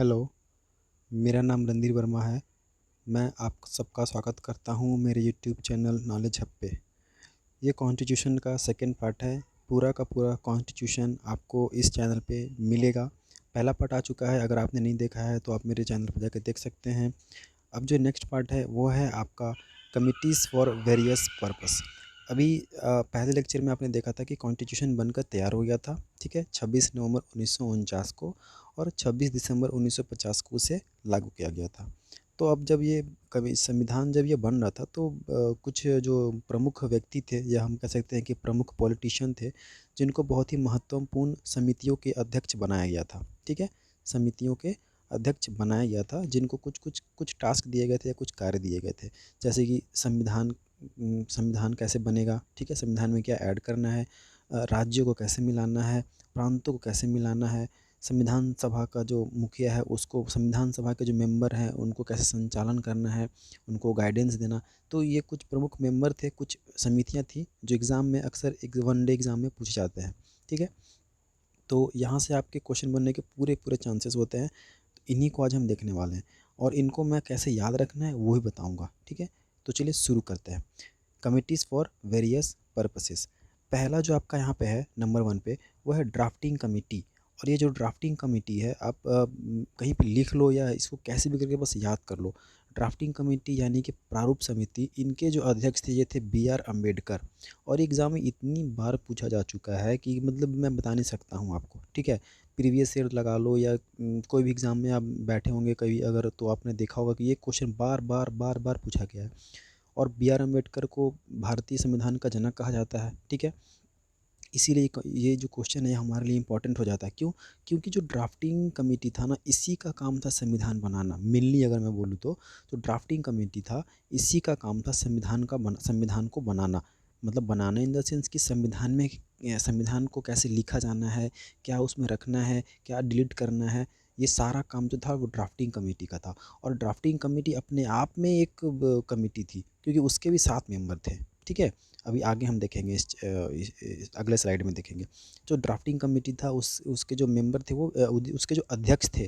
Hello, मेरा नाम रणधीर वर्मा है। मैं आप सबका स्वागत करता हूँ मेरे यूट्यूब चैनल नॉलेज हब पे। ये कॉन्स्टिट्यूशन का सेकंड पार्ट है। पूरा का पूरा कॉन्स्टिट्यूशन आपको इस चैनल पे मिलेगा। पहला पार्ट आ चुका है, अगर आपने नहीं देखा है तो आप मेरे चैनल पर जाकर देख सकते हैं। अब जो नेक्स्ट पार्ट है वो है आपका कमिटीज़ फॉर वेरियस पर्पस। अभी पहले लेक्चर में आपने देखा था कि कॉन्स्टिट्यूशन बनकर तैयार हो गया था, ठीक है, 26 नवंबर 1949 को, और 26 दिसंबर 1950 को उसे लागू किया गया था। तो अब जब ये कभी संविधान जब ये बन रहा था तो कुछ जो प्रमुख व्यक्ति थे, या हम कह सकते हैं कि प्रमुख पॉलिटिशियन थे, जिनको बहुत ही महत्वपूर्ण समितियों के अध्यक्ष बनाया गया था, ठीक है, समितियों के अध्यक्ष बनाया गया था, जिनको कुछ टास्क दिए गए थे या कुछ कार्य दिए गए थे। जैसे कि संविधान कैसे बनेगा, ठीक है, संविधान में क्या ऐड करना है, राज्यों को कैसे मिलाना है, प्रांतों को कैसे मिलाना है, संविधान सभा का जो मुखिया है उसको, संविधान सभा के जो मेंबर हैं उनको कैसे संचालन करना है, उनको गाइडेंस देना। तो ये कुछ प्रमुख मेंबर थे, कुछ समितियां थी जो एग्ज़ाम में अक्सर एक वन डे एग्ज़ाम में पूछे जाते हैं, ठीक है। तो यहाँ से आपके क्वेश्चन बनने के पूरे पूरे चांसेस होते हैं। तो इन्हीं को आज हम देखने वाले हैं, और इनको मैं कैसे याद रखना है वो ही बताऊँगा, ठीक है। तो चलिए शुरू करते हैं। Committees for various purposes. पहला जो आपका यहाँ पे है नंबर 1 पे, वो है ड्राफ्टिंग कमेटी। और ये जो ड्राफ्टिंग कमेटी है, आप कहीं पे लिख लो या इसको कैसे भी करके बस याद कर लो। ड्राफ्टिंग कमेटी यानी कि प्रारूप समिति, इनके जो अध्यक्ष थे ये थे B.R. अम्बेडकर। और एग्ज़ाम में इतनी बार पूछा जा चुका है कि मतलब मैं बता नहीं सकता हूँ आपको, ठीक है। प्रीवियस ईयर लगा लो या कोई भी एग्ज़ाम में आप बैठे होंगे कभी अगर, तो आपने देखा होगा कि ये क्वेश्चन बार बार बार बार पूछा गया है। और B.R. अम्बेडकर को भारतीय संविधान का जनक कहा जाता है, ठीक है। इसीलिए ये जो क्वेश्चन है हमारे लिए इम्पोर्टेंट हो जाता है। क्यों? क्योंकि जो ड्राफ्टिंग कमेटी था ना, इसी का काम था संविधान बनाना। मेनली अगर मैं बोलूँ तो जो ड्राफ्टिंग कमेटी था, इसी का काम था संविधान को बनाना। मतलब बनाना इन द सेंस कि संविधान में संविधान को कैसे लिखा जाना है, क्या उसमें रखना है, क्या डिलीट करना है, ये सारा काम जो था वो ड्राफ्टिंग कमेटी का था। और ड्राफ्टिंग कमेटी अपने आप में एक कमेटी थी, क्योंकि उसके भी 7 मेंबर थे, ठीक है। अभी आगे हम देखेंगे इस अगले स्लाइड में देखेंगे। जो ड्राफ्टिंग कमेटी था उसके जो मेंबर थे वो उसके जो अध्यक्ष थे,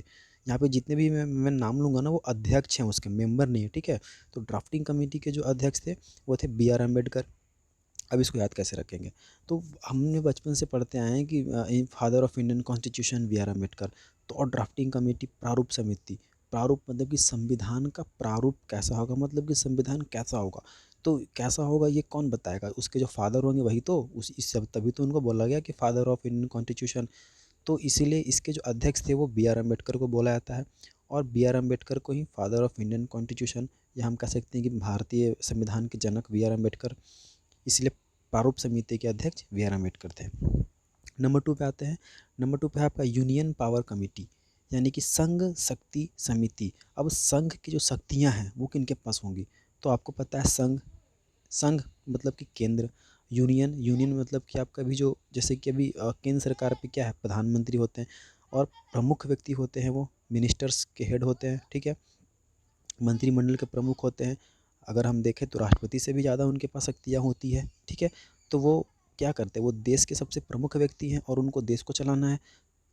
यहाँ पे जितने भी मैं नाम लूँगा ना वो अध्यक्ष हैं, उसके मेंबर नहीं है, ठीक है। तो ड्राफ्टिंग कमेटी के जो अध्यक्ष थे वो थे B.R. अम्बेडकर। अब इसको याद कैसे रखेंगे? तो हमने बचपन से पढ़ते आए हैं कि father of Indian constitution B.R. Ambedkar. तो और ड्राफ्टिंग कमेटी प्रारूप समिति। प्रारूप मतलब कि संविधान का प्रारूप कैसा होगा, मतलब कि संविधान कैसा होगा। तो कैसा होगा ये कौन बताएगा? उसके जो फादर होंगे वही तो, उस इस सब तभी तो उनको बोला गया कि फादर ऑफ इंडियन कॉन्स्टिट्यूशन। तो इसीलिए इसके जो अध्यक्ष थे वो B.R. अम्बेडकर को बोला जाता है। और B.R. अम्बेडकर को ही फादर ऑफ इंडियन कॉन्स्टिट्यूशन, या हम कह सकते हैं कि भारतीय संविधान के जनक B.R. अम्बेडकर, इसलिए प्रारूप समिति के अध्यक्ष B.R. अम्बेडकर थे। नंबर 2 पे आते हैं। नंबर 2 पे है आपका यूनियन पावर कमेटी, यानी कि संघ शक्ति समिति। अब संघ की जो शक्तियाँ हैं वो किनके पास होंगी? तो आपको पता है संघ, संघ मतलब कि केंद्र, यूनियन मतलब कि आपका भी जो, जैसे कि अभी केंद्र सरकार पे क्या है, प्रधानमंत्री होते हैं, और प्रमुख व्यक्ति होते हैं वो मिनिस्टर्स के हेड होते हैं, ठीक है, मंत्रिमंडल के प्रमुख होते हैं। अगर हम देखें तो राष्ट्रपति से भी ज़्यादा उनके पास शक्तियाँ होती है, ठीक है। तो वो क्या करते हैं, वो देश के सबसे प्रमुख व्यक्ति हैं और उनको देश को चलाना है।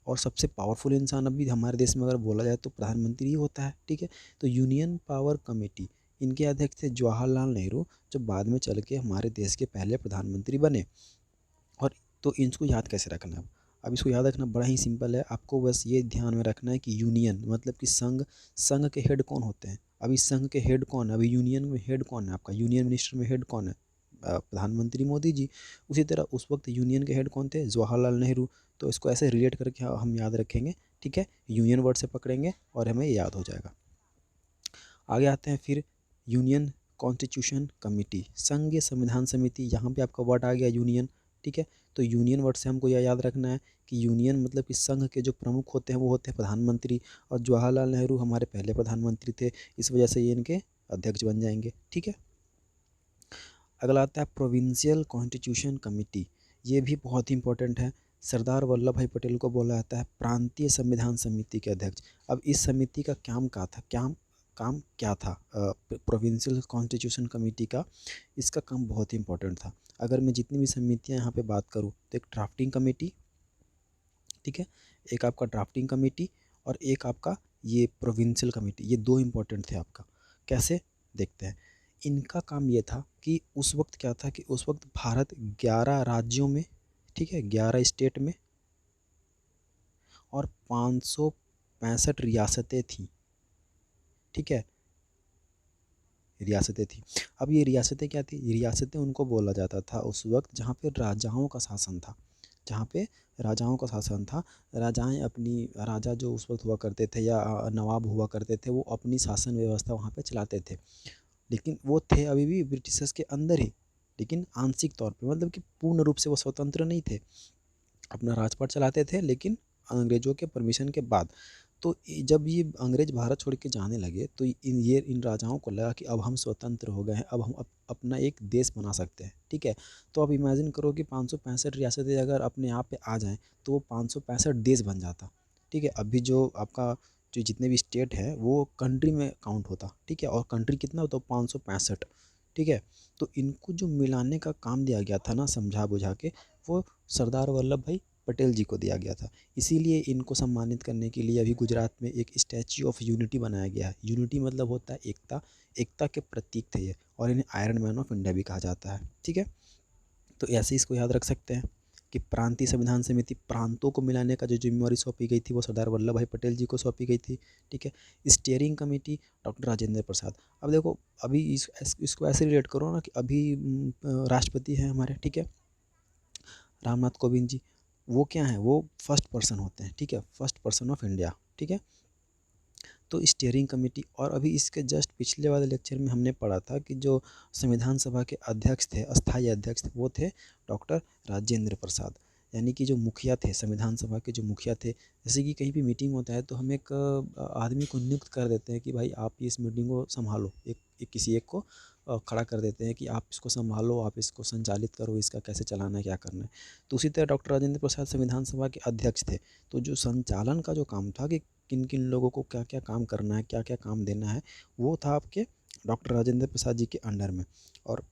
और सबसे पावरफुल इंसान अभी हमारे देश में अगर बोला जाए तो प्रधानमंत्री ही होता है, ठीक है। तो यूनियन पावर कमेटी, इनके अध्यक्ष थे जवाहरलाल नेहरू, जो बाद में चल के हमारे देश के पहले प्रधानमंत्री बने। और तो इसको याद कैसे रखना है? अब इसको याद रखना बड़ा ही सिंपल है। आपको बस ये ध्यान में रखना है कि यूनियन मतलब कि संघ, संघ के हेड कौन होते हैं? अभी संघ के हेड कौन है? अभी यूनियन में हेड कौन है आपका? यूनियन मिनिस्टर में हेड कौन है? प्रधानमंत्री मोदी जी। उसी तरह उस वक्त यूनियन के हेड कौन थे? जवाहरलाल नेहरू। तो इसको ऐसे रिलेट करके हम याद रखेंगे, ठीक है। यूनियन वर्ड से पकड़ेंगे और हमें याद हो जाएगा। आगे आते हैं फिर यूनियन कॉन्स्टिट्यूशन कमेटी, संघीय संविधान समिति। यहाँ पे आपका वर्ड आ गया यूनियन, ठीक है। तो यूनियन वर्ड से हमको यह याद रखना है कि यूनियन मतलब कि संघ के जो प्रमुख होते हैं वो होते हैं प्रधानमंत्री, और जवाहरलाल नेहरू हमारे पहले प्रधानमंत्री थे, इस वजह से ये इनके अध्यक्ष बन जाएंगे, ठीक है। अगला आता है प्रोविंशियल कॉन्स्टिट्यूशन कमेटी। ये भी बहुत ही इंपॉर्टेंट है। सरदार वल्लभ भाई पटेल को बोला जाता है प्रांतीय संविधान समिति के अध्यक्ष। अब इस समिति का काम क्या था? प्रोविंशियल कॉन्स्टिट्यूशन कमेटी का इसका काम बहुत ही इंपॉर्टेंट था। अगर मैं जितनी भी समितियां यहाँ पे बात करूँ तो एक ड्राफ्टिंग कमेटी, ठीक है, एक आपका ड्राफ्टिंग कमेटी, और एक आपका ये प्रोविंशियल कमेटी, ये दो इम्पोर्टेंट थे आपका। कैसे देखते हैं। इनका काम ये था कि उस वक्त क्या था कि उस वक्त भारत 11 राज्यों में, ठीक है, 11 स्टेट में और 565 रियासतें थीं, ठीक है, रियासतें थी। अब ये रियासतें क्या थी, रियासतें उनको बोला जाता था उस वक्त जहाँ पे राजाओं का शासन था, जहाँ पे राजाओं का शासन था। राजाएं अपनी, राजा जो उस वक्त हुआ करते थे या नवाब हुआ करते थे, वो अपनी शासन व्यवस्था वहाँ पे चलाते थे। लेकिन वो थे अभी भी ब्रिटिशर्स के अंदर ही, लेकिन आंशिक तौर पे, मतलब कि पूर्ण रूप से वो स्वतंत्र नहीं थे। अपना राजपाट चलाते थे लेकिन अंग्रेज़ों के परमिशन के बाद। तो जब ये अंग्रेज़ भारत छोड़ के जाने लगे तो इन राजाओं को लगा कि अब हम स्वतंत्र हो गए हैं, अब हम अपना एक देश बना सकते हैं, ठीक है। तो अब इमेजिन करो कि 565 रियासतें अगर अपने आप पे आ जाएं तो वो 565 देश बन जाता, ठीक है। अभी जो आपका जो जितने भी स्टेट है वो कंट्री में काउंट होता, ठीक है, और कंट्री कितना होता, 565, ठीक है। तो इनको जो मिलाने का काम दिया गया था ना, समझा बुझा के, वो सरदार वल्लभ भाई पटेल जी को दिया गया था। इसीलिए इनको सम्मानित करने के लिए अभी गुजरात में एक स्टैच्यू ऑफ यूनिटी बनाया गया है। यूनिटी मतलब होता है एकता, एकता के प्रतीक थे ये, और इन्हें आयरन मैन ऑफ इंडिया भी कहा जाता है, ठीक है। तो ऐसे इसको याद रख सकते हैं कि प्रांतीय संविधान समिति, प्रांतों को मिलाने का जो जिम्मेवारी सौंपी गई थी वो सरदार वल्लभ भाई पटेल जी को सौंपी गई थी, ठीक है। स्टीयरिंग कमेटी डॉक्टर राजेंद्र प्रसाद। अब देखो, अभी इसको ऐसे रिलेट करो ना कि अभी राष्ट्रपति हैं हमारे, ठीक है, रामनाथ कोविंद जी। वो क्या हैं, वो फर्स्ट पर्सन होते हैं, ठीक है, फर्स्ट पर्सन ऑफ इंडिया, ठीक है। तो स्टीयरिंग कमेटी, और अभी इसके जस्ट पिछले वाले लेक्चर में हमने पढ़ा था कि जो संविधान सभा के अध्यक्ष थे, अस्थाई अध्यक्ष थे, वो थे डॉक्टर राजेंद्र प्रसाद। यानी कि जो मुखिया थे, संविधान सभा के जो मुखिया थे, जैसे कि कहीं भी मीटिंग होता है तो हम एक आदमी को नियुक्त कर देते हैं कि भाई आप इस मीटिंग को संभालो, एक किसी एक को खड़ा कर देते हैं कि आप इसको संभालो, आप इसको संचालित करो, इसका कैसे चलाना है, क्या करना है। तो उसी तरह डॉक्टर राजेंद्र प्रसाद संविधान सभा के अध्यक्ष थे। तो जो संचालन का जो काम था कि किन किन लोगों को क्या क्या काम करना है, क्या क्या काम देना है, वो था आपके डॉक्टर राजेंद्र प्रसाद जी के अंडर में। और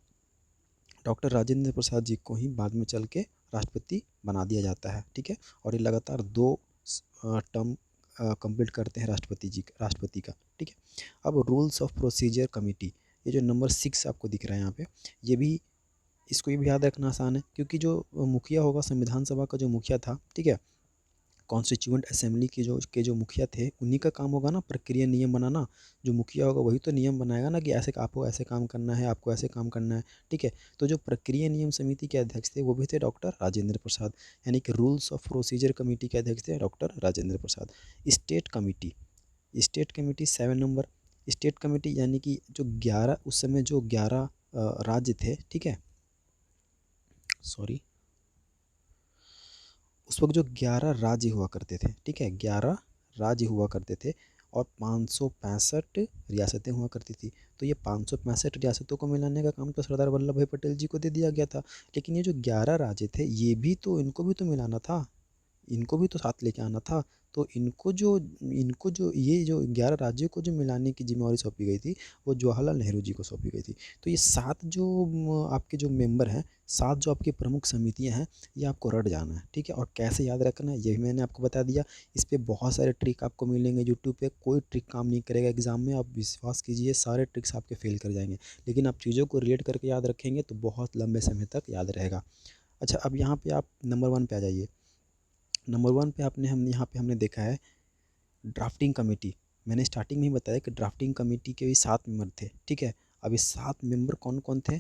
डॉक्टर राजेंद्र प्रसाद जी को ही बाद में चल के राष्ट्रपति बना दिया जाता है, ठीक है। और ये लगातार 2 टर्म कंप्लीट करते हैं राष्ट्रपति का, ठीक है। अब रूल्स ऑफ प्रोसीजर कमेटी, ये जो नंबर 6 आपको दिख रहा है यहाँ पे, ये भी, इसको ये भी याद रखना आसान है, क्योंकि जो मुखिया होगा, संविधान सभा का जो मुखिया था, ठीक है, कॉन्स्टिट्यूएंट असेंबली के जो मुखिया थे, उन्हीं का काम होगा ना प्रक्रिया नियम बनाना। जो मुखिया होगा वही तो नियम बनाएगा ना कि ऐसे आपको ऐसे काम करना है, आपको ऐसे काम करना है, ठीक है। तो जो प्रक्रिया नियम समिति के अध्यक्ष थे वो भी थे डॉक्टर राजेंद्र प्रसाद, यानी कि रूल्स ऑफ प्रोसीजर कमेटी के अध्यक्ष थे doctor Rajendra Prasad. State committee, state committee 7 number. State committee यानी कि जो 11, उस समय जो 11 राज्य थे, ठीक है, सॉरी, उस वक्त जो 11 राज्य हुआ करते थे, ठीक है, 11 राज्य हुआ करते थे और 565 रियासतें हुआ करती थी। तो ये 565 रियासतों को मिलाने का काम तो सरदार वल्लभ भाई पटेल जी को दे दिया गया था। लेकिन ये जो 11 राज्य थे, ये भी तो, इनको भी तो मिलाना था, इनको भी तो साथ लेके आना था। तो इनको जो ये जो 11 राज्यों को जो मिलाने की जिम्मेवारी सौंपी गई थी, वो जवाहरलाल नेहरू जी को सौंपी गई थी। तो ये 7 जो आपके जो मेंबर हैं, 7 जो आपकी प्रमुख समितियां हैं, ये आपको रट जाना है, ठीक है। और कैसे याद रखना है ये भी मैंने आपको बता दिया। इस पर बहुत सारे ट्रिक आपको मिलेंगे यूट्यूब पे, कोई ट्रिक काम नहीं करेगा एग्जाम में, आप विश्वास कीजिए, सारे ट्रिक्स आपके फेल कर जाएंगे। लेकिन आप चीज़ों को रिलेट करके याद रखेंगे तो बहुत लंबे समय तक याद रहेगा। अच्छा, अब यहाँ पे आप नंबर 1 पे आ जाइए। नंबर 1 पे आपने हम यहाँ पे हमने देखा है ड्राफ्टिंग कमेटी। मैंने स्टार्टिंग में ही बताया कि ड्राफ्टिंग कमेटी के भी 7 मेंबर थे, ठीक है। अब ये 7 मेंबर कौन कौन थे,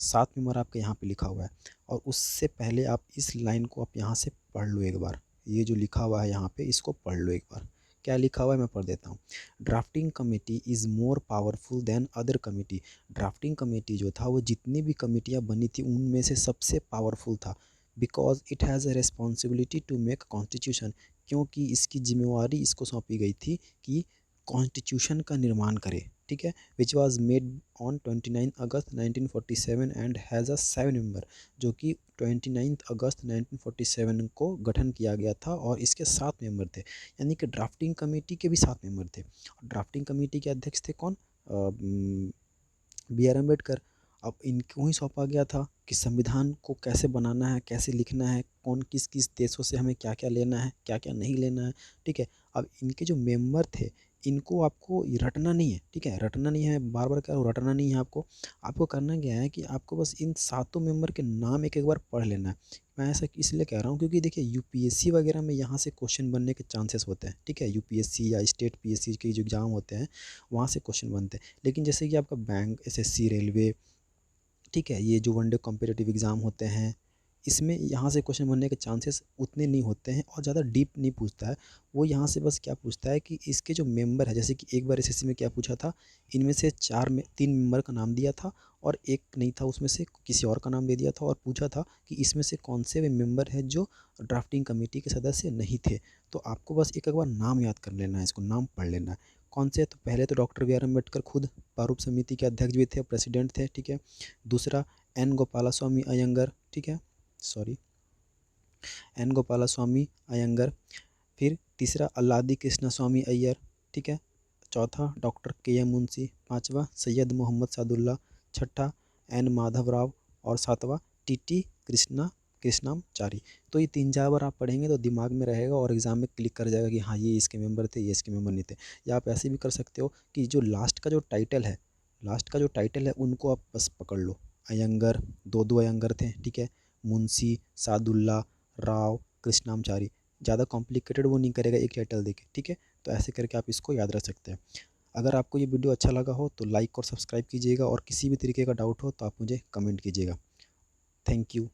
7 मेंबर आपके यहाँ पे लिखा हुआ है। और उससे पहले आप इस लाइन को आप यहाँ से पढ़ लो एक बार, ये जो लिखा हुआ है यहाँ पे, इसको पढ़ लो एक बार। क्या लिखा हुआ है मैं पढ़ देता हूँ। Drafting committee is more powerful than other committee. Drafting committee जो था, वो जितनी भी कमेटियाँ बनी थी उनमें से सबसे पावरफुल था। Because it has a responsibility to make constitution, क्योंकि इसकी जिम्मेवारी इसको सौंपी गई थी कि कॉन्स्टिट्यूशन का निर्माण करे, ठीक है। Which was made on 29 August 1947 and has a 7 member, जो कि 29 अगस्त 1947 को गठन किया गया था और इसके 7 मेंबर थे। यानी कि ड्राफ्टिंग कमेटी के भी 7 मेंबर थे। ड्राफ्टिंग कमेटी के अध्यक्ष थे कौन, बी आर अम्बेडकर। अब इनको ही सौंपा गया था कि संविधान को कैसे बनाना है, कैसे लिखना है, कौन किस किस देशों से हमें क्या क्या लेना है, क्या क्या नहीं लेना है, ठीक है। अब इनके जो मेंबर थे, इनको आपको रटना नहीं है, ठीक है, रटना नहीं है, बार बार कह रहा हूँ, रटना नहीं है आपको। आपको करना क्या है कि आपको बस इन सातों मेंबर के नाम एक एक बार पढ़ लेना है। मैं ऐसा इसलिए कह रहा हूँ क्योंकि देखिए यूपीएससी वगैरह में यहाँ से क्वेश्चन बनने के चांसेस होते हैं, ठीक है, यूपीएससी या स्टेट पीएससी के जो एग्ज़ाम होते हैं वहाँ से क्वेश्चन बनते हैं। लेकिन जैसे कि आपका बैंक, एसएससी, रेलवे, ठीक है, ये जो वनडे कॉम्पिटिटिव एग्ज़ाम होते हैं, इसमें यहाँ से क्वेश्चन बनने के चांसेस उतने नहीं होते हैं और ज़्यादा डीप नहीं पूछता है। वो यहाँ से बस क्या पूछता है कि इसके जो मेंबर है, जैसे कि एक बार एसएससी में क्या पूछा था, इनमें से चार में तीन मेंबर का नाम दिया था और एक नहीं था, उसमें से किसी और का नाम दे दिया था और पूछा था कि इसमें से कौन से वे मेंबर हैं जो ड्राफ्टिंग कमेटी के सदस्य नहीं थे। तो आपको बस एक बार नाम याद कर लेना है, इसको नाम पढ़ लेना है। कौन से? तो पहले तो डॉक्टर बी आर अम्बेडकर खुद प्रारूप समिति के अध्यक्ष भी थे, प्रेसिडेंट थे, ठीक है। दूसरा एन गोपालास्वामी अयंगर, ठीक है, सॉरी, एन गोपालास्वामी अयंगर। फिर तीसरा अल्लादी कृष्णा स्वामी अय्यर, ठीक है। चौथा डॉक्टर के एम मुंशी। पांचवा सैयद मोहम्मद सादुल्ला। छठा एन माधव राव। और सातवां टीटी कृष्णामचारी। तो ये तीन चार बार आप पढ़ेंगे तो दिमाग में रहेगा और एग्जाम में क्लिक कर जाएगा कि हाँ ये इसके मेंबर थे, ये इसके मेंबर नहीं थे। या आप ऐसे भी कर सकते हो कि जो लास्ट का जो टाइटल है, लास्ट का जो टाइटल है उनको आप बस पकड़ लो। अयंगर, दो अयंगर थे, ठीक है, मुंशी, सादुल्ला, राव, कृष्णामचारी। ज़्यादा कॉम्प्लिकेटेड वो नहीं करेगा एक टाइटल देके, ठीक है। तो ऐसे करके आप इसको याद रख सकते हैं। अगर आपको ये वीडियो अच्छा लगा हो तो लाइक और सब्सक्राइब कीजिएगा और किसी भी तरीके का डाउट हो तो आप मुझे कमेंट कीजिएगा। Thank you.